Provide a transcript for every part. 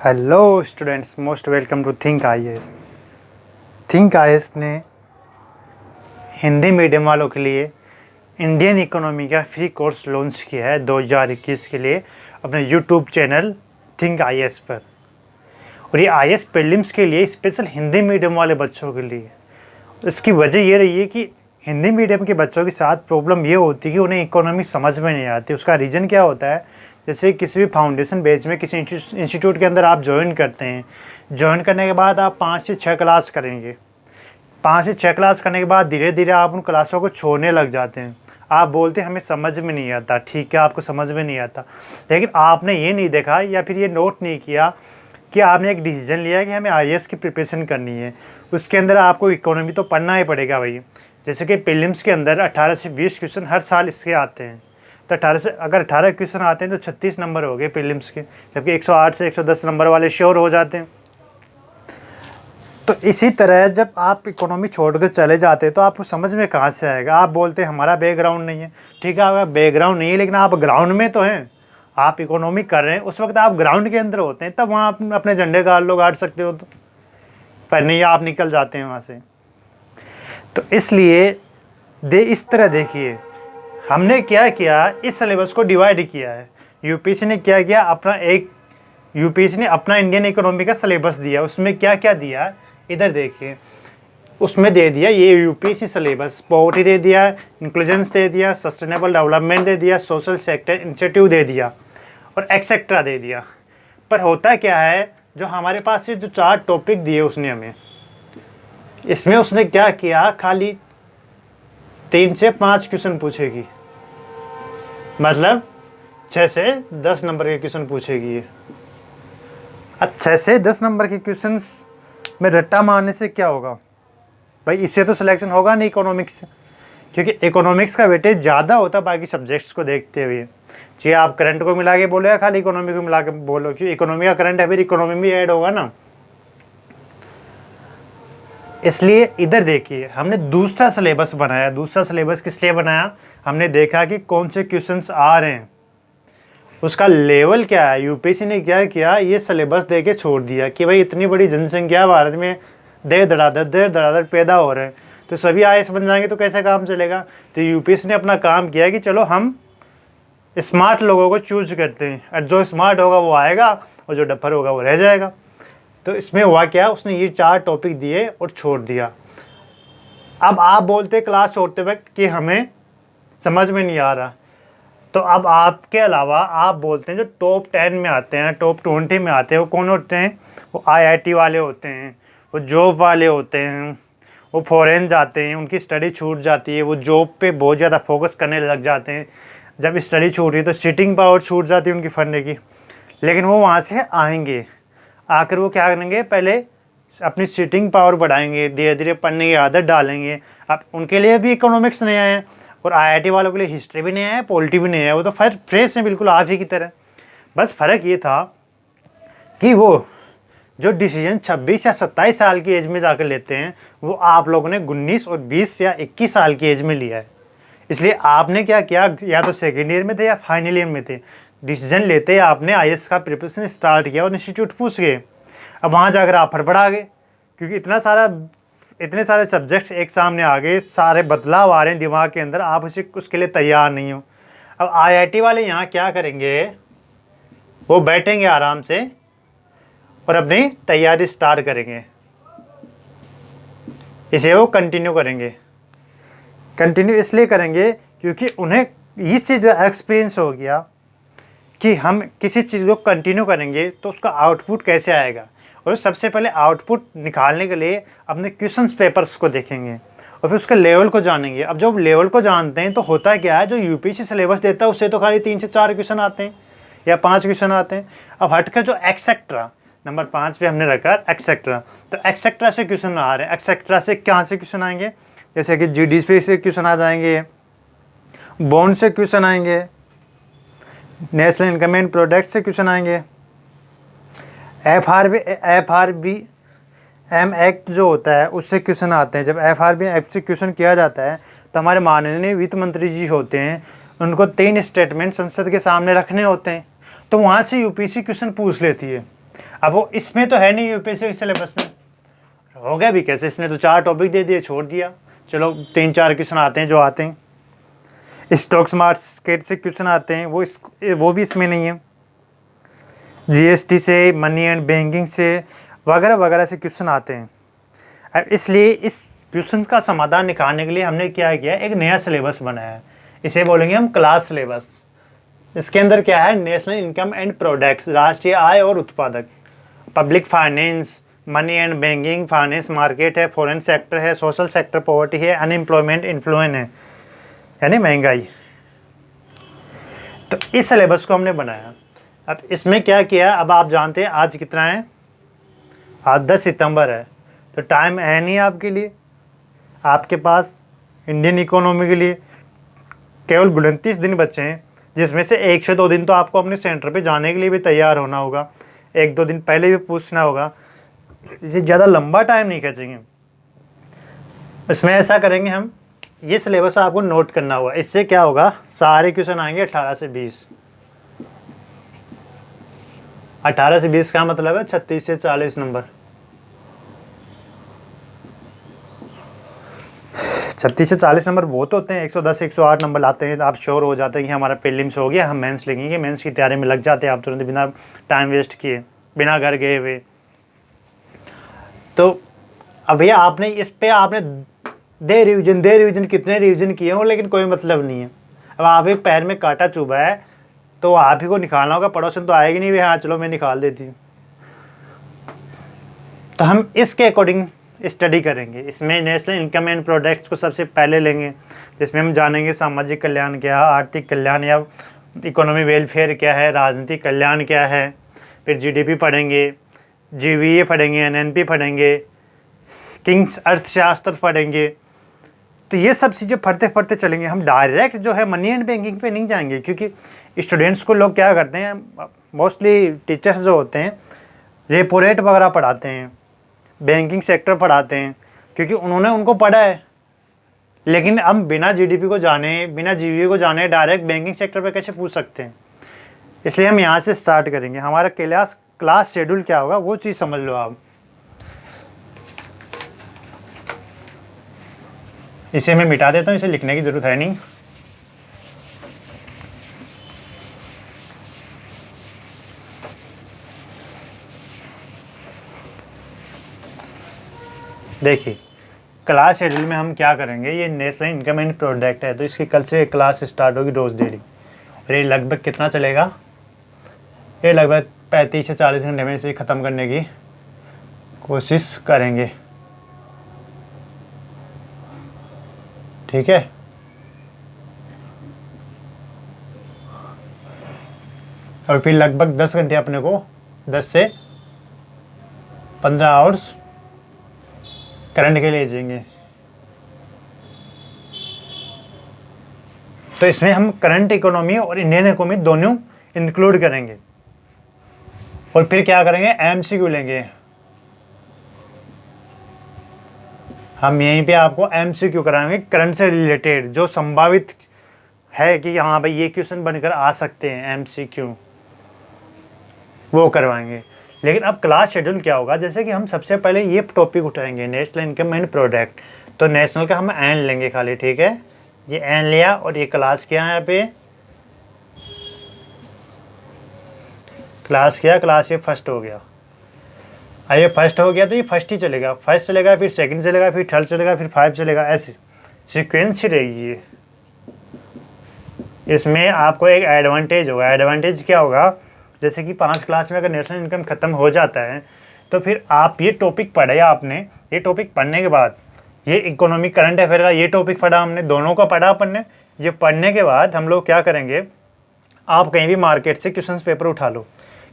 Hello students, most welcome to Think IAS. Think IAS ने Hindi medium वालों के लिए इंडियन इकोनॉमी का फ्री कोर्स लॉन्च किया है 2021 के लिए अपने यूट्यूब चैनल थिंक आईएएस पर। और ये आईएएस प्रीलिम्स के लिए स्पेशल हिंदी मीडियम वाले बच्चों के लिए। इसकी वजह ये रही है कि हिंदी मीडियम के बच्चों के साथ प्रॉब्लम ये होती है कि उन्हें इकोनॉमी समझ में नहीं आती। उसका रीज़न क्या होता है, जैसे किसी भी फाउंडेशन बैच में किसी इंस्टीट्यूट के अंदर आप ज्वाइन करते हैं। ज्वाइन करने के बाद आप 5 से 6 क्लास करेंगे। 5 से 6 क्लास करने के बाद धीरे धीरे आप उन क्लासों को छोड़ने लग जाते हैं। आप बोलते हैं हमें समझ में नहीं आता, ठीक है आपको समझ में नहीं आता, लेकिन आपने ये नहीं देखा या फिर ये नोट नहीं किया कि आपने एक डिसीजन लिया कि हमें आईएएस की प्रिपरेशन करनी है। उसके अंदर आपको इकोनॉमी तो पढ़ना ही पड़ेगा भाई। जैसे कि प्रीलिम्स के अंदर 18 से 20 क्वेश्चन हर साल इसके आते हैं, तो 18 क्वेश्चन आते हैं तो 36 नंबर हो गए प्रीलिम्स के, जबकि 108 से 110 नंबर वाले श्योर हो जाते हैं। तो इसी तरह जब आप इकोनॉमी छोड़कर चले जाते हैं तो आपको समझ में कहाँ से आएगा। आप बोलते हैं हमारा बैकग्राउंड नहीं है, ठीक है आपका बैकग्राउंड नहीं है, लेकिन आप ग्राउंड में तो हैं। आप इकोनॉमी कर रहे हैं, उस वक्त आप ग्राउंड के अंदर होते हैं, तब वहाँ आप अपने झंडे गाड़ लो, गाड़ सकते हो, तो पर नहीं आप निकल जाते हैं वहाँ से। तो इसलिए इस तरह देखिए, हमने क्या किया, इस सिलेबस को डिवाइड किया है। यूपीएससी ने क्या किया, यूपीएससी ने अपना इंडियन इकोनॉमी का सिलेबस दिया। उसमें क्या क्या दिया इधर देखिए, उसमें दे दिया ये यूपीएससी सिलेबस, पॉवर्टी दे दिया, इंक्लूजन्स दे दिया, सस्टेनेबल डेवलपमेंट दे दिया, सोशल सेक्टर इनिशिएटिव दे दिया और एक्सेट्रा दे दिया। पर होता क्या है, जो हमारे पास से जो 4 टॉपिक दिए उसने हमें, इसमें उसने क्या किया, खाली 3 से 5 क्वेश्चन पूछेगी, मतलब 6 से 10 नंबर के क्वेश्चन पूछेगी। अब 6 से 10 नंबर के क्वेश्चंस में रट्टा मारने से क्या होगा भाई, इससे तो सिलेक्शन होगा नहीं इकोनॉमिक्स से, क्योंकि इकोनॉमिक्स का वेटेज ज़्यादा होता है बाकी सब्जेक्ट्स को देखते हुए। चाहे आप करंट को मिला के बोलो या खाली इकोनॉमी को मिला के बोलो, क्योंकि इकोनॉमी का करंट है फिर इकोनॉमी में ऐड होगा ना। इसलिए इधर देखिए, हमने दूसरा सिलेबस बनाया। दूसरा सिलेबस किस लिए बनाया, हमने देखा कि कौन से क्वेश्चंस आ रहे हैं, उसका लेवल क्या है। यूपीएससी ने क्या किया, ये सिलेबस दे के छोड़ दिया कि भाई इतनी बड़ी जनसंख्या भारत में देर धड़ाधड़ पैदा हो रहे हैं, तो सभी आईएएस बन जाएंगे तो कैसे काम चलेगा। तो यूपीएससी ने अपना काम किया कि चलो हम स्मार्ट लोगों को चूज करते हैं, और जो स्मार्ट होगा वो आएगा और जो डफर होगा वो रह जाएगा। तो इसमें हुआ क्या, उसने ये 4 टॉपिक दिए और छोड़ दिया। अब आप बोलते क्लास छोड़ते वक्त कि हमें समझ में नहीं आ रहा, तो अब आपके अलावा आप बोलते हैं जो टॉप 10 में आते हैं, टॉप 20 में आते हैं, वो कौन होते हैं, वो आईआईटी वाले होते हैं, वो जॉब वाले होते हैं, वो फॉरेन जाते हैं, उनकी स्टडी छूट जाती है, वो जॉब पे बहुत ज़्यादा फोकस करने लग जाते हैं। जब स्टडी छूट रही है तो सीटिंग पावर छूट जाती है उनकी फंडे की, लेकिन वो वहाँ से आएंगे, आकर वो क्या करेंगे, पहले अपनी सीटिंग पावर बढ़ाएंगे, धीरे धीरे पढ़ने की आदत डालेंगे। अब उनके लिए भी इकोनॉमिक्स नहीं आया है और आईआईटी वालों के लिए हिस्ट्री भी नहीं आया, पॉलिटी भी नहीं आया, वो तो फ्रेश है बिल्कुल आप ही की तरह। बस फ़र्क ये था कि वो जो डिसीजन 26 या 27 साल की एज में जाकर लेते हैं, वो आप लोगों ने 19 और 20 या 21 साल की एज में लिया है। इसलिए आपने क्या किया, या तो सेकेंड ईयर में थे या फाइनल ईयर में थे, डिसीजन लेते आपने आईएएस का प्रिपरेशन स्टार्ट किया और इंस्टीट्यूट पूछ गए। अब वहाँ जाकर आप फड़फड़ा गए, क्योंकि इतने सारे सब्जेक्ट एक सामने आ गए, सारे बदलाव आ रहे हैं दिमाग के अंदर, आप उसके लिए तैयार नहीं हो। अब आईआईटी वाले यहाँ क्या करेंगे, वो बैठेंगे आराम से और अपनी तैयारी स्टार्ट करेंगे, इसे वो कंटिन्यू करेंगे। कंटिन्यू इसलिए करेंगे क्योंकि उन्हें इस चीज़ का एक्सपीरियंस हो गया कि हम किसी चीज़ को कंटिन्यू करेंगे तो उसका आउटपुट कैसे आएगा। और सबसे पहले आउटपुट निकालने के लिए अपने क्वेश्चंस पेपर्स को देखेंगे और फिर उसके लेवल को जानेंगे। अब जब लेवल को जानते हैं तो होता क्या है, जो यूपीएससी सिलेबस देता है उससे तो खाली 3 से 4 क्वेश्चन आते हैं या 5 क्वेश्चन आते हैं। अब हटकर जो एक्सेट्रा नंबर 5 पे हमने रखा एक्सेट्रा, तो एक्सेट्रा से क्वेश्चन आ रहे हैं। एक्सेट्रा से कहाँ से क्वेश्चन आएंगे, जैसे कि जीडीपी से क्वेश्चन आ जाएंगे, बॉन्ड से क्वेश्चन आएंगे, नेशनल इनकम एंड प्रोडक्ट से क्वेश्चन आएंगे, एफआरबीएम एक्ट जो होता है उससे क्वेश्चन आते हैं। जब एफआरबीएम एक्ट से क्वेश्चन किया जाता है तो हमारे माननीय वित्त मंत्री जी होते हैं, उनको 3 स्टेटमेंट संसद के सामने रखने होते हैं, तो वहाँ से यूपीएससी क्वेश्चन पूछ लेती है। अब वो इसमें तो है नहीं यूपीएससी के सिलेबस में, हो गया भी कैसे, इसने तो 4 टॉपिक दे दिए, छोड़ दिया। चलो 3-4 क्वेश्चन आते हैं जो आते हैं। स्टॉक्स मार्केट से क्वेश्चन आते हैं, वो भी इसमें नहीं है। जीएसटी से, मनी एंड बैंकिंग से वगैरह वगैरह से क्वेश्चन आते हैं। अब इसलिए इस क्वेश्चन का समाधान निकालने के लिए हमने क्या किया, एक नया सिलेबस बनाया है। इसे बोलेंगे हम क्लास सिलेबस। इसके अंदर क्या है, नेशनल इनकम एंड प्रोडक्ट्स, राष्ट्रीय आय और उत्पादक, public finance, money and banking, finance market है, फॉरेन सेक्टर है, सोशल सेक्टर, पॉवर्टी है, अनएम्प्लॉयमेंट, इन्फ्लुएंस है, यानी महंगाई। तो इस सिलेबस को हमने बनाया। अब इसमें क्या किया, अब आप जानते हैं आज कितना है, आज 10 सितंबर है, तो टाइम है नहीं आपके लिए, आपके पास इंडियन इकोनॉमी के लिए केवल 29 दिन बचे हैं, जिसमें से 1 से 2 दिन तो आपको अपने सेंटर पे जाने के लिए भी तैयार होना होगा, 1-2 दिन पहले भी पूछना होगा। इसे ज़्यादा लंबा टाइम नहीं खींचेंगे। इसमें ऐसा करेंगे हम, ये सिलेबस आपको नोट करना होगा। इससे क्या होगा, सारे क्वेश्चन आएंगे 18 से 20। 18 से 20 का मतलब है 36 से 40 नंबर। 36 से 40 नंबर बहुत होते हैं, 110-108 नंबर लाते हैं। आप श्योर हो जाते हैं कि हमारा प्रीलिम्स हो गया, हम मेंस लिखेंगे, मेंस की तैयारी में लग जाते हैं आप तुरंत, बिना टाइम वेस्ट किए, बिना घर गए हुए। तो अब भैया आपने इस पे आपने दे रिवीजन कितने रिवीजन किए हो, लेकिन कोई मतलब नहीं है। अब आप एक पैर में कांटा चुभा है तो आप ही को निकालना होगा, पड़ोसन तो आएगी नहीं भी हाँ चलो मैं निकाल देती हूँ। तो हम इसके अकॉर्डिंग स्टडी करेंगे। इसमें नेशनल इनकम एंड प्रोडक्ट्स को सबसे पहले लेंगे, जिसमें हम जानेंगे सामाजिक कल्याण क्या है, आर्थिक कल्याण या इकोनॉमी वेलफेयर क्या है, राजनीतिक कल्याण क्या है, फिर जीडीपी पढ़ेंगे, जीवीए पढ़ेंगे, एनएनपी पढ़ेंगे, किंग्स अर्थशास्त्र पढ़ेंगे। तो ये सब चीज़ें पढ़ते पढ़ते चलेंगे। हम डायरेक्ट जो है मनी एंड बैंकिंग पे नहीं जाएंगे, क्योंकि स्टूडेंट्स को लोग क्या करते हैं, मोस्टली टीचर्स जो होते हैं रेपो रेट वगैरह पढ़ाते हैं, बैंकिंग सेक्टर पढ़ाते हैं, क्योंकि उन्होंने उनको पढ़ा है। लेकिन हम बिना जीडीपी को जाने, बिना जीवीए को जाने डायरेक्ट बैंकिंग सेक्टर पे कैसे पूछ सकते हैं। इसलिए हम यहाँ से स्टार्ट करेंगे। हमारा क्लास शेड्यूल क्या होगा वो चीज़ समझ लो आप। इसे मैं मिटा देता हूँ, इसे लिखने की ज़रूरत है नहीं। देखिए क्लास शेड्यूल में हम क्या करेंगे, ये नेशनल इनकम एंड प्रोडक्ट है, तो इसकी कल से क्लास स्टार्ट होगी रोज़ डेली। और ये लगभग कितना चलेगा, ये लगभग 35 से 40 घंटे में इसे ख़त्म करने की कोशिश करेंगे, ठीक है। और फिर लगभग 10 घंटे अपने को 10 से 15 आवर्स करंट के लिए जाएंगे। तो इसमें हम करंट इकोनॉमी और इंडियन इकोनॉमी दोनों इंक्लूड करेंगे। और फिर क्या करेंगे, एमसीक्यू लेंगे। हम यहीं पे आपको एमसीक्यू कराएंगे करंट से रिलेटेड, जो संभावित है कि हाँ भाई ये क्वेश्चन बनकर आ सकते हैं, एमसीक्यू वो करवाएंगे। लेकिन अब क्लास शेड्यूल क्या होगा, जैसे कि हम सबसे पहले ये टॉपिक उठाएंगे नेशनल इनकम एंड प्रोडक्ट। तो नेशनल का हम एन लेंगे खाली, ठीक है। ये एन लिया और ये क्लास क्या है, यहाँ पे क्लास क्या, क्लास ये फर्स्ट हो गया। ये फर्स्ट हो गया तो ये फर्स्ट ही चलेगा, फर्स्ट चलेगा, फिर सेकंड चलेगा, फिर थर्ड चलेगा, फिर 5 चलेगा, ऐसे सीक्वेंस ही रहेगी ये। इसमें आपको एक एडवांटेज होगा। एडवांटेज क्या होगा, जैसे कि 5 क्लास में अगर नेशनल इनकम ख़त्म हो जाता है तो फिर आप ये टॉपिक पढ़े, आपने ये टॉपिक पढ़ने के बाद ये इकोनॉमिक करंट अफेयर का ये टॉपिक पढ़ा, हमने दोनों का पढ़ा अपन ने। ये पढ़ने के बाद हम लोग क्या करेंगे, आप कहीं भी मार्केट से क्वेश्चन पेपर उठा लो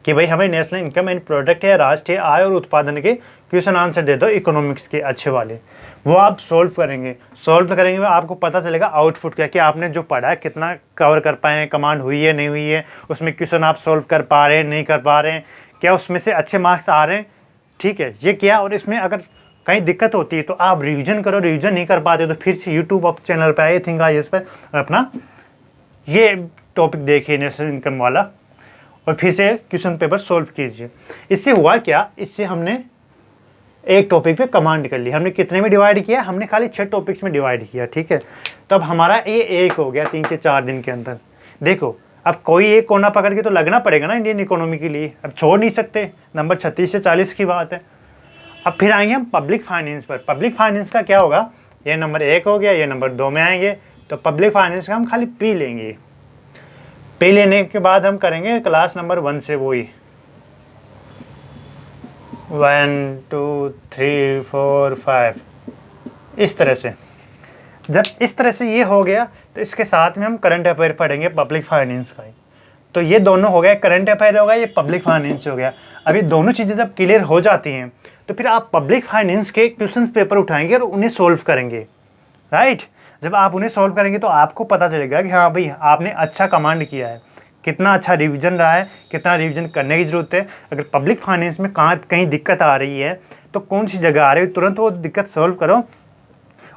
कि भाई हमें नेशनल इनकम एंड प्रोडक्ट है, राष्ट्रीय आय और उत्पादन के क्वेश्चन आंसर दे दो इकोनॉमिक्स के अच्छे वाले, वो आप सोल्व करेंगे। सोल्व करेंगे आपको पता चलेगा आउटपुट क्या, कि आपने जो पढ़ा है कितना कवर कर पाए हैं, कमांड हुई है नहीं हुई है, उसमें क्वेश्चन आप सोल्व कर पा रहे हैं नहीं कर पा रहे हैं, क्या उसमें से अच्छे मार्क्स आ रहे हैं, ठीक है। ये क्या, और इसमें अगर कहीं दिक्कत होती है तो आप रिविजन करो, रिविजन नहीं कर पाते तो फिर से यूट्यूब चैनल पर आए थिंक आईएएस पर अपना ये टॉपिक देखिए नेशनल इनकम वाला, और फिर से क्वेश्चन पेपर सोल्व कीजिए। इससे हुआ क्या, इससे हमने एक टॉपिक पे कमांड कर ली। हमने कितने में डिवाइड किया, हमने खाली 6 टॉपिक्स में डिवाइड किया, ठीक है। तो अब हमारा ये एक हो गया 3 से 4 दिन के अंदर। देखो अब कोई एक कोना पकड़ के तो लगना पड़ेगा ना इंडियन इकोनॉमी के लिए, अब छोड़ नहीं सकते। नंबर 36 से 40 की बात है। अब फिर आएंगे हम पब्लिक फाइनेंस पर। पब्लिक फाइनेंस का क्या होगा, ये नंबर 1 हो गया, ये नंबर 2 में आएंगे। तो पब्लिक फाइनेंस का हम खाली पी लेंगे। पी लेने के बाद हम करेंगे क्लास नंबर 1 से वही 1 2 3 4 5 इस तरह से। जब इस तरह से ये हो गया तो इसके साथ में हम करंट अफेयर पढ़ेंगे पब्लिक फाइनेंस का ही। तो ये दोनों हो गया, करंट अफेयर हो गया, ये पब्लिक फाइनेंस हो गया। अब ये दोनों चीज़ें जब क्लियर हो जाती हैं तो फिर आप पब्लिक फाइनेंस के क्वेश्चन पेपर उठाएंगे और उन्हें सोल्व करेंगे, राइट। जब आप उन्हें सोल्व करेंगे तो आपको पता चलेगा कि हाँ भाई आपने अच्छा कमांड किया है, कितना अच्छा रिवीजन रहा है, कितना रिवीजन करने की ज़रूरत है। अगर पब्लिक फाइनेंस में कहीं दिक्कत आ रही है तो कौन सी जगह आ रही है, तुरंत वो दिक्कत सोल्व करो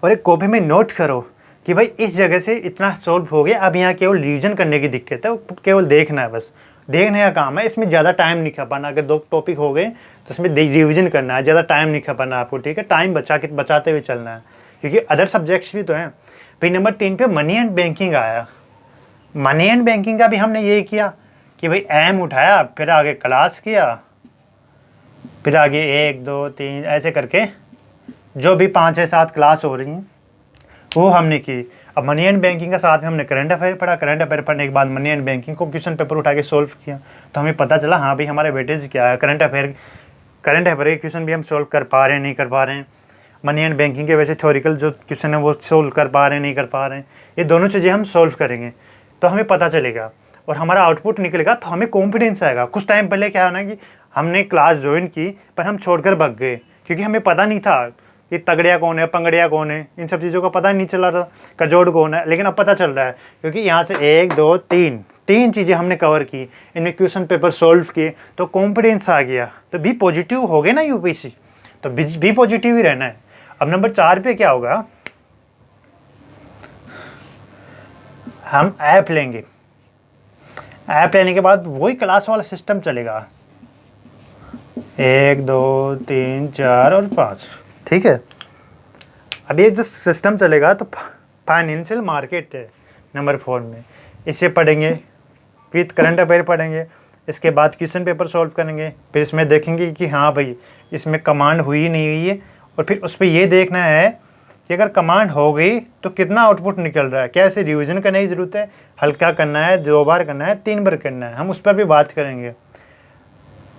और एक कॉपी में नोट करो कि भाई इस जगह से इतना सोल्व हो गया, अब यहाँ केवल रिवीजन करने की दिक्कत है, वो केवल देखना है, बस देखने का काम है। इसमें ज़्यादा टाइम नहीं खपाना। अगर 2 टॉपिक हो गए तो इसमें रिवीजन करना है, ज़्यादा टाइम नहीं खपाना आपको, ठीक है। टाइम बचाते हुए चलना है क्योंकि अदर सब्जेक्ट्स भी तो हैं। फिर नंबर 3 पे मनी एंड बैंकिंग आया। मनी एंड बैंकिंग का भी हमने यही किया कि भाई एम उठाया, फिर आगे क्लास किया, फिर आगे 1 2 3 ऐसे करके जो भी 5 या 7 क्लास हो रही हैं वो हमने की। अब मनी एंड बैंकिंग का साथ में हमने करंट अफेयर पढ़ा। करंट अफेयर पढ़ने के बाद मनी एंड बैंकिंग को क्वेश्चन पेपर उठा के सोल्व किया। तो हमें पता चला हाँ भाई हमारे वेटेज क्या है। करंट अफेयर के क्वेश्चन भी हम सोल्व कर पा रहे हैं, नहीं कर पा रहे हैं। मनी एंड बैंकिंग के वैसे थ्योरिकल जो क्वेश्चन है वो सोल्व कर पा रहे हैं, नहीं कर पा रहे हैं। ये दोनों चीज़ें हम सोल्व करेंगे तो हमें पता चलेगा और हमारा आउटपुट निकलेगा, तो हमें कॉन्फिडेंस आएगा। कुछ टाइम पहले क्या है ना कि हमने क्लास ज्वाइन की पर हम छोड़कर भाग गए क्योंकि हमें पता नहीं था कि तगड़िया कौन है, पंगड़िया कौन है, इन सब चीज़ों का पता नहीं चला था, कजोड़ कौन है। लेकिन अब पता चल रहा है क्योंकि यहाँ से 1 2 3 चीज़ें हमने कवर की, इनमें क्वेश्चन पेपर सोल्व किए तो कॉन्फिडेंस आ गया। तो बी पॉजिटिव हो गए ना यूपीएससी, तो बी पॉजिटिव ही रहना है। अब नंबर 4 पे क्या होगा, हम ऐप लेंगे। ऐप लेने के बाद वही क्लास वाला सिस्टम चलेगा, 1 2 3 4 और 5, ठीक है। अब ये जो सिस्टम चलेगा तो फाइनेंशियल मार्केट है नंबर 4 में, इसे पढ़ेंगे, विथ करंट अफेयर पढ़ेंगे। इसके बाद क्वेश्चन पेपर सॉल्व करेंगे, फिर इसमें देखेंगे कि हाँ भाई इसमें कमांड हुई नहीं हुई है, और फिर उस पर ये देखना है कि अगर कमांड हो गई तो कितना आउटपुट निकल रहा है, क्या इसे रिवीजन करने की ज़रूरत है, हल्का करना है, 2 बार करना है, 3 बार करना है, हम उस पर भी बात करेंगे।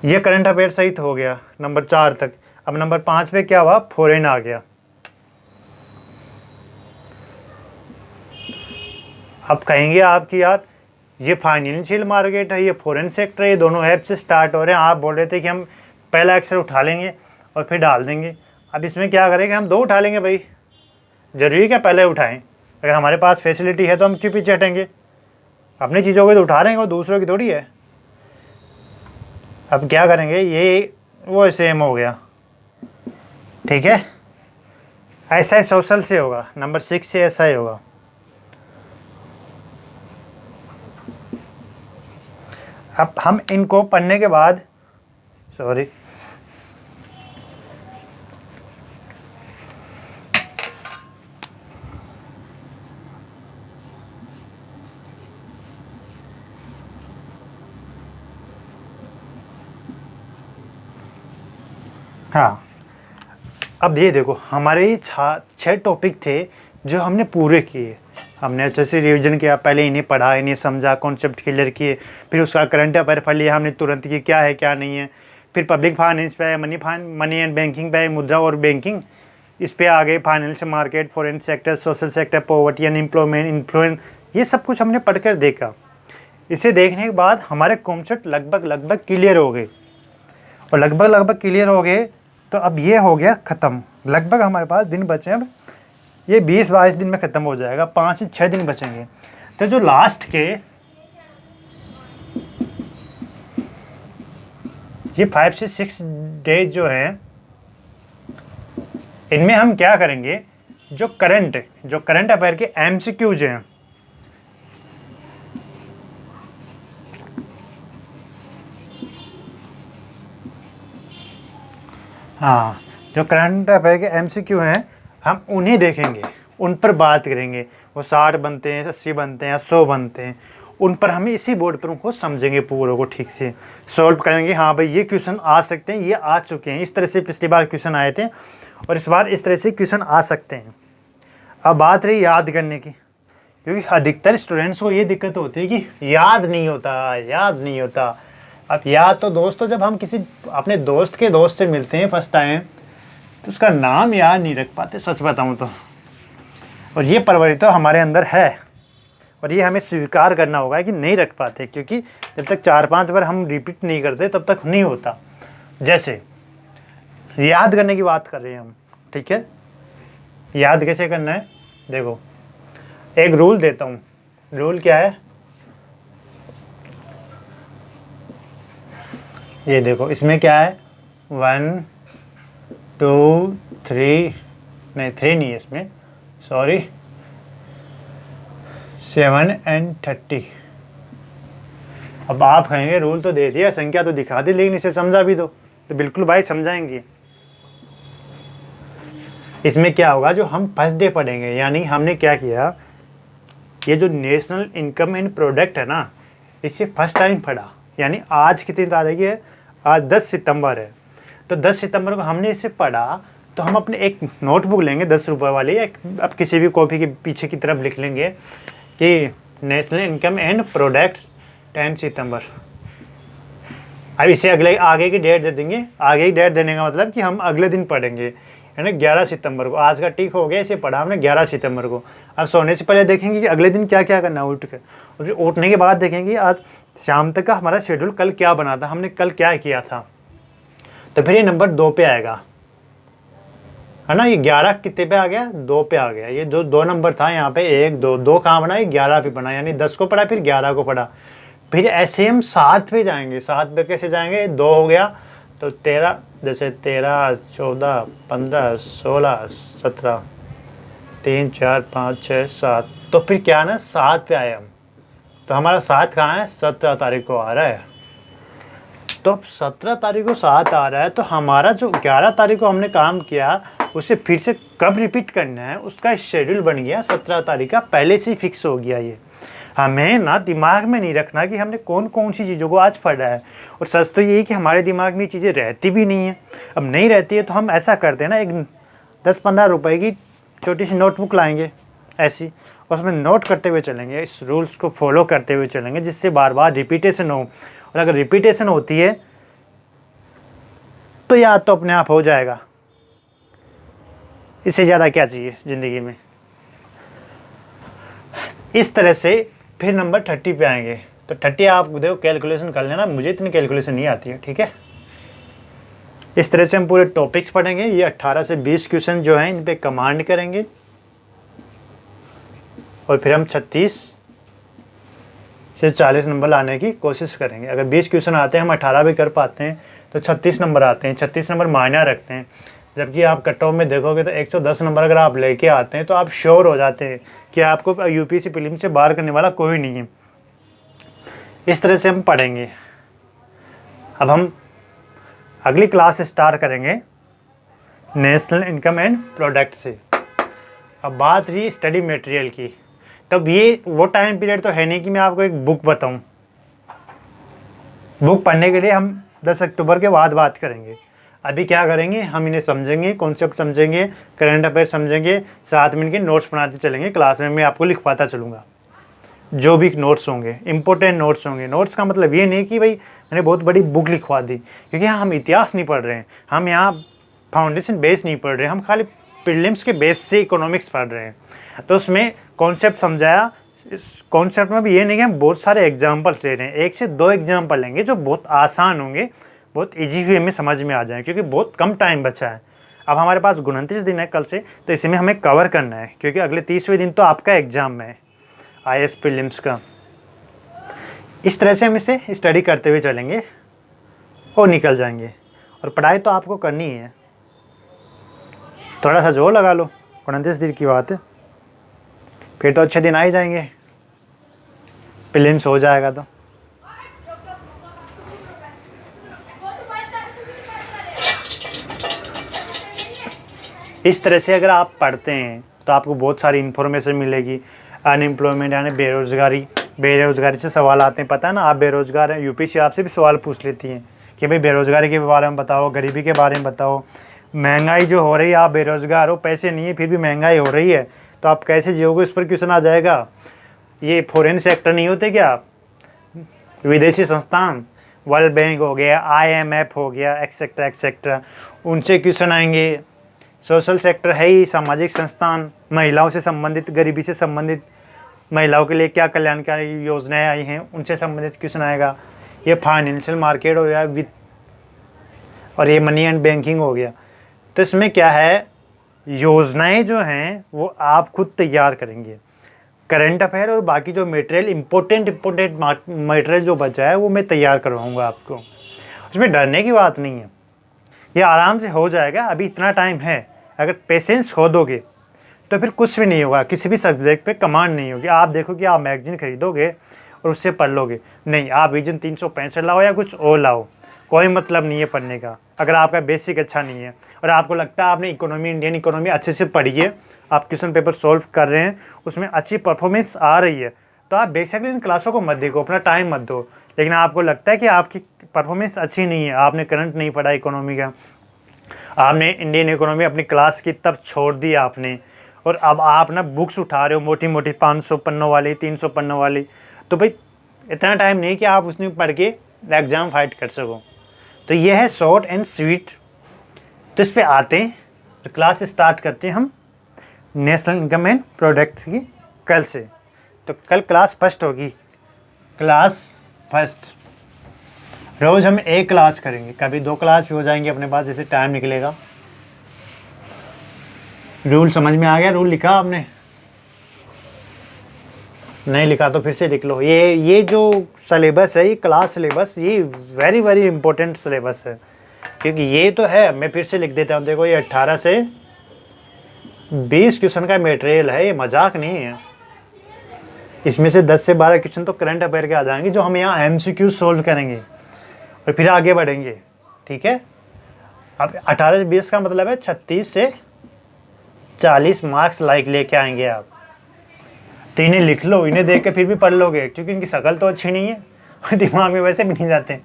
ये करंट अफेयर सहित हो गया नंबर 4 तक। अब नंबर 5 पे क्या हुआ, फॉरेन आ गया। अब कहेंगे आप कि यार ये फाइनेंशियल मार्केट है, ये फॉरेन सेक्टर है, ये दोनों ऐप से स्टार्ट हो रहे हैं। आप बोल रहे थे कि हम पहला अक्षर उठा लेंगे और फिर डाल देंगे। अब इसमें क्या करेंगे, हम 2 उठा लेंगे। भाई ज़रूरी क्या पहले उठाएं, अगर हमारे पास फैसिलिटी है तो हम क्यों पीछे हटेंगे। अपनी चीज़ों को तो उठा रहे हैं, वो दूसरों की थोड़ी है। अब क्या करेंगे, ये वो सेम हो गया, ठीक है। ऐसा ही सोशल से होगा, नंबर 6 से ऐसा ही होगा। अब हम इनको पढ़ने के बाद सॉरी हाँ, अब ये देखो हमारे 6 टॉपिक थे जो हमने पूरे किए। हमने अच्छे से रिवीजन किया, पहले इन्हें पढ़ा, इन्हें समझा, कॉन्सेप्ट क्लियर किए, फिर उसका करंट अफेयर पढ़ लिया हमने तुरंत कि क्या है क्या नहीं है। फिर पब्लिक फाइनेंस पे है, मनी एंड बैंकिंग पे है, मुद्रा और बैंकिंग, इस पे आ गए financial market, foreign sector, social sector, poverty, unemployment, influence, ये सब कुछ हमने पढ़कर देखा। इसे देखने के बाद हमारे कॉन्सेप्ट लगभग क्लियर हो गए, और लगभग क्लियर हो गए तो अब ये हो गया ख़त्म। लगभग हमारे पास दिन बचे हैं, अब ये 20-22 दिन में ख़त्म हो जाएगा, 5 से 6 दिन बचेंगे। तो जो लास्ट के ये 5 से 6 डेज जो हैं, इनमें हम क्या करेंगे, जो करंट अफेयर के MCQs हैं, हाँ, जो करंट अफेयर के MCQ हैं हम उन्हें देखेंगे, उन पर बात करेंगे। वो 60 बनते हैं, 80 बनते हैं या 100 बनते हैं, उन पर हमें इसी बोर्ड पर उनको समझेंगे, पूरों को ठीक से सॉल्व करेंगे। हाँ भाई, ये क्वेश्चन आ सकते हैं, ये आ चुके हैं, इस तरह से पिछली बार क्वेश्चन आए थे और इस बार इस तरह से क्वेश्चन आ सकते हैं। अब बात रही याद करने की, क्योंकि अधिकतर स्टूडेंट्स को ये दिक्कत होती है कि याद नहीं होता। अब याद तो दोस्तों, जब हम किसी अपने दोस्त के दोस्त से मिलते हैं फर्स्ट टाइम, तो उसका नाम याद नहीं रख पाते, सच बताऊं तो। और ये परवरिश तो हमारे अंदर है और ये हमें स्वीकार करना होगा कि नहीं रख पाते, क्योंकि जब तक 4-5 बार हम रिपीट नहीं करते तब तक नहीं होता। जैसे याद करने की बात कर रहे हैं हम, ठीक है। याद कैसे करना है, देखो एक रूल देता हूँ। रूल क्या है, ये देखो, इसमें क्या है 1 2 3, नहीं 3 नहीं है इसमें, सॉरी, 7 और 30। अब आप कहेंगे रूल तो दे दिया, संख्या तो दिखा दी, लेकिन इसे समझा भी दो। तो बिल्कुल भाई समझाएंगे। इसमें क्या होगा, जो हम फर्स्ट डे पढ़ेंगे, यानी हमने क्या किया, ये जो नेशनल इनकम एंड प्रोडक्ट है ना, इसे फर्स्ट टाइम पढ़ा। यानी आज कितनी तारीख है, आज 10 सितंबर है, तो 10 सितंबर को हमने इसे पढ़ा। तो हम अपने एक नोटबुक लेंगे 10 रुपये वाली, अब किसी भी कॉपी के पीछे की तरफ लिख लेंगे कि नेशनल इनकम एंड प्रोडक्ट्स 10 सितंबर। अब इसे अगले आगे की डेट दे देंगे। आगे की डेट देने का मतलब कि हम अगले दिन पढ़ेंगे, यानी 11 सितंबर को। आज का टिक हो गया, इसे पढ़ा हमने 11 सितंबर को। अब सोने से पहले देखेंगे कि अगले दिन क्या क्या करना है, उठ कर, और फिर उठने के बाद देखेंगे आज शाम तक का हमारा शेड्यूल कल क्या बना था, हमने कल क्या किया था। तो फिर ये नंबर 2 पे आएगा, है ना। ये 11 कितने पे आ गया, 2 पे आ गया। ये जो 2 नंबर था यहाँ पे, 1 2 2 कहाँ बना, ये 11 पे बना, यानी 10 को पढ़ा फिर 11 को पढ़ा। फिर ऐसे हम 7 पे जाएंगे। 7 पे कैसे जाएंगे, 2 हो गया तो 13, जैसे 13 14 15 16 17 3 4 5 6 7, तो फिर क्या ना 7 पे आए हम। तो हमारा 7 कहाँ है, 17 तारीख को आ रहा है। तो अब 17 तारीख को 7 आ रहा है, तो हमारा जो 11 तारीख को हमने काम किया उसे फिर से कब रिपीट करना है, उसका शेड्यूल बन गया 17 तारीख का, पहले से ही फिक्स हो गया। ये हमें ना दिमाग में नहीं रखना कि हमने कौन कौन सी चीज़ों को आज पढ़ा है। और सच तो ये है कि हमारे दिमाग में ये चीज़ें रहती भी नहीं है। अब नहीं रहती है तो हम ऐसा करते हैं ना, एक 10-15 रुपए की छोटी सी नोटबुक लाएंगे ऐसी, और उसमें नोट करते हुए चलेंगे, इस रूल्स को फॉलो करते हुए चलेंगे, जिससे बार बार रिपीटेशन हो। और अगर रिपीटेशन होती है तो याद तो अपने आप हो जाएगा। इससे ज़्यादा क्या चाहिए ज़िंदगी में। इस तरह से फिर नंबर 30 पे आएंगे। तो 30 आप देखो कैलकुलेशन कर लेना, मुझे इतनी कैलकुलेशन नहीं आती है, ठीक है। इस तरह से हम पूरे टॉपिक्स पढ़ेंगे। ये 18 से 20 क्वेश्चन जो हैं इन पे कमांड करेंगे, और फिर हम 36 से 40 नंबर लाने की कोशिश करेंगे। अगर 20 क्वेश्चन आते हैं, हम 18 भी कर पाते हैं, तो 36 नंबर आते हैं। 36 नंबर मायना रखते हैं। जबकि आप कट ऑफ में देखोगे तो 110 नंबर अगर आप लेके आते हैं, तो आप श्योर हो जाते हैं कि आपको UPSC प्रीलिम्स से बाहर करने वाला कोई नहीं है। इस तरह से हम पढ़ेंगे। अब हम अगली क्लास स्टार्ट करेंगे नेशनल इनकम एंड प्रोडक्ट से। अब बात रही स्टडी मटेरियल की। तब ये वो टाइम पीरियड तो है नहीं कि मैं आपको एक बुक बताऊं। बुक पढ़ने के लिए हम 10 अक्टूबर के बाद बात करेंगे। अभी क्या करेंगे, हम इन्हें समझेंगे, कॉन्सेप्ट समझेंगे, करंट अफेयर समझेंगे, साथ में इनके नोट्स बनाते चलेंगे। क्लास में मैं आपको लिखवाता चलूँगा जो भी नोट्स होंगे, इंपॉर्टेंट नोट्स होंगे। नोट्स का मतलब ये नहीं कि भाई मैंने बहुत बड़ी बुक लिखवा दी, क्योंकि यहाँ हम इतिहास नहीं पढ़ रहे हैं, हम यहाँ फाउंडेशन बेस नहीं पढ़ रहे हैं, हम खाली प्रीलिम्स के बेस से इकोनॉमिक्स पढ़ रहे हैं। तो उसमें कॉन्सेप्ट समझाया। इस कॉन्सेप्ट में भी ये नहीं कि हम बहुत सारे एग्जाम्पल्स ले रहे हैं, 1 से 2 एग्जाम्पल लेंगे जो बहुत आसान होंगे, बहुत ईजी वे में समझ में आ जाए, क्योंकि बहुत कम टाइम बचा है। अब हमारे पास 29 दिन है कल से, तो इसमें हमें कवर करना है, क्योंकि अगले 30वें दिन तो आपका एग्ज़ाम है IAS प्रीलिम्स का। इस तरह से हम इसे स्टडी करते हुए चलेंगे और निकल जाएंगे। और पढ़ाई तो आपको करनी ही है, थोड़ा सा जोर लगा लो। 29 दिन की बात है, फिर तो अच्छे दिन आ ही जाएंगे, प्रीलिम्स हो जाएगा। तो इस तरह से अगर आप पढ़ते हैं तो आपको बहुत सारी इन्फॉर्मेशन मिलेगी। अनएम्प्लॉयमेंट यानी बेरोज़गारी से सवाल आते हैं, पता है ना, आप बेरोज़गार हैं, यूपीएससी आपसे भी सवाल पूछ लेती हैं कि भाई बेरोज़गारी के बारे में बताओ, गरीबी के बारे में बताओ, महंगाई जो हो रही है, आप बेरोज़गार हो, पैसे नहीं है, फिर भी महंगाई हो रही है, तो आप कैसे जियोगे, इस पर क्वेश्चन आ जाएगा। ये फॉरेन सेक्टर नहीं होते क्या, विदेशी संस्थान, वर्ल्ड बैंक हो गया, IMF हो गया, एक्सेट्रा एक्सेट्रा, उनसे क्वेश्चन आएंगे। सोशल सेक्टर है ही सामाजिक संस्थान, महिलाओं से संबंधित, गरीबी से संबंधित, महिलाओं के लिए क्या कल्याणकारी योजनाएं आई हैं, उनसे संबंधित क्वेश्चन आएगा। ये फाइनेंशियल मार्केट हो गया, वित्त, और ये मनी एंड बैंकिंग हो गया। तो इसमें क्या है, योजनाएं जो हैं वो आप खुद तैयार करेंगे। करंट अफेयर और बाकी जो मटेरियल इम्पोर्टेंट मटेरियल जो बचा है वो मैं तैयार करवाऊँगा आपको। उसमें डरने की बात नहीं है, ये आराम से हो जाएगा। अभी इतना टाइम है, अगर पेशेंस खो दोगे तो फिर कुछ भी नहीं होगा, किसी भी सब्जेक्ट पे कमांड नहीं होगी। आप देखो कि आप मैगजीन खरीदोगे और उससे पढ़ लोगे, नहीं, आप विजन 365 लाओ या कुछ और लाओ, कोई मतलब नहीं है पढ़ने का। अगर आपका बेसिक अच्छा नहीं है और आपको लगता है आपने इकोनॉमी, इंडियन इकोनॉमी अच्छे से पढ़ी है, आप क्वेश्चन पेपर सॉल्व कर रहे हैं, उसमें अच्छी परफॉर्मेंस आ रही है, तो आप बेसिकली इन क्लासों को मत देखो, अपना टाइम मत दो। लेकिन आपको लगता है कि आपकी परफॉर्मेंस अच्छी नहीं है, आपने करंट नहीं पढ़ा इकोनॉमी का, आपने इंडियन इकोनॉमी अपनी क्लास की तब छोड़ दी आपने, और अब आप ना बुक्स उठा रहे हो मोटी मोटी 500 पन्नों वाली, 300 पन्नों वाली, तो भाई इतना टाइम नहीं कि आप उसमें पढ़ के एग्ज़ाम फाइट कर सको। तो यह है शॉर्ट एंड स्वीट। तो इस पर आते हैं, तो क्लास स्टार्ट करते हैं हम नेशनल इनकम एंड प्रोडक्ट्स की कल से। तो कल क्लास फर्स्ट होगी, क्लास फर्स्ट। रोज़ हम एक क्लास करेंगे, कभी 2 क्लास भी हो जाएंगे अपने पास, जैसे टाइम निकलेगा। रूल समझ में आ गया? रूल लिखा आपने? नहीं लिखा तो फिर से लिख लो। ये जो सिलेबस है, ये क्लास सिलेबस, ये वेरी वेरी इंपॉर्टेंट सिलेबस है, क्योंकि ये तो है, मैं फिर से लिख देता हूँ। देखो, ये 18 से 20 क्वेश्चन का मटेरियल है, ये मजाक नहीं है। इसमें से 10 से 12 क्वेश्चन तो करंट अफेयर के आ जाएंगे, जो हम यहाँ MCQ सोल्व करेंगे और फिर आगे बढ़ेंगे, ठीक है। अब 18 से 20 का मतलब है 36 से 40 मार्क्स लाइक लेके आएंगे आप। तो इन्हें लिख लो, इन्हें देख के फिर भी पढ़ लोगे, क्योंकि इनकी शक्ल तो अच्छी नहीं है और दिमाग में वैसे भी नहीं जाते।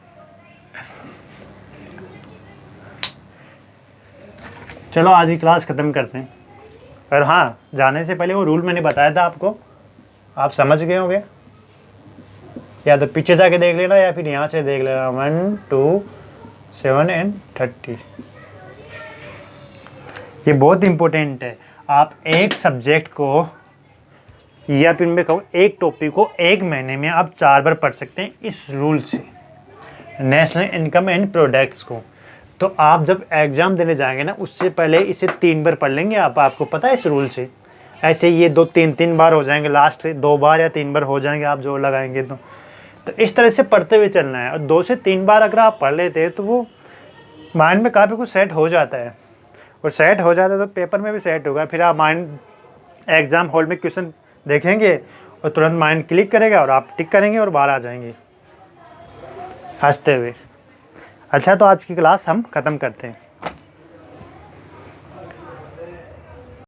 चलो आज की क्लास ख़त्म करते हैं। और हाँ, जाने से पहले वो रूल मैंने बताया था आपको, आप समझ गए होंगे, या तो पीछे जाके देख लेना या फिर यहाँ से देख लेना। 1 2 7 एंड 30, ये बहुत इम्पोर्टेंट है। आप एक सब्जेक्ट को, या फिर मैं कहूँ एक टॉपिक को, 1 महीने में आप 4 बार पढ़ सकते हैं इस रूल से, नेशनल इनकम एंड प्रोडक्ट्स को। तो आप जब एग्ज़ाम देने जाएंगे ना, उससे पहले इसे 3 बार पढ़ लेंगे आप, आपको पता है इस रूल से। ऐसे ये 2-3 बार हो जाएंगे, लास्ट 2 बार या 3 बार हो जाएंगे आप जोर लगाएंगे तो इस तरह से पढ़ते हुए चलना है। और 2 से 3 बार अगर आप पढ़ लेते हैं तो वो माइंड में काफ़ी कुछ सेट हो जाता है, और सेट हो जाता है तो पेपर में भी सेट होगा। फिर आप माइंड एग्ज़ाम हॉल में क्वेश्चन देखेंगे और तुरंत माइंड क्लिक करेगा और आप टिक करेंगे और बाहर आ जाएंगे हंसते हुए। अच्छा, तो आज की क्लास हम ख़त्म करते हैं।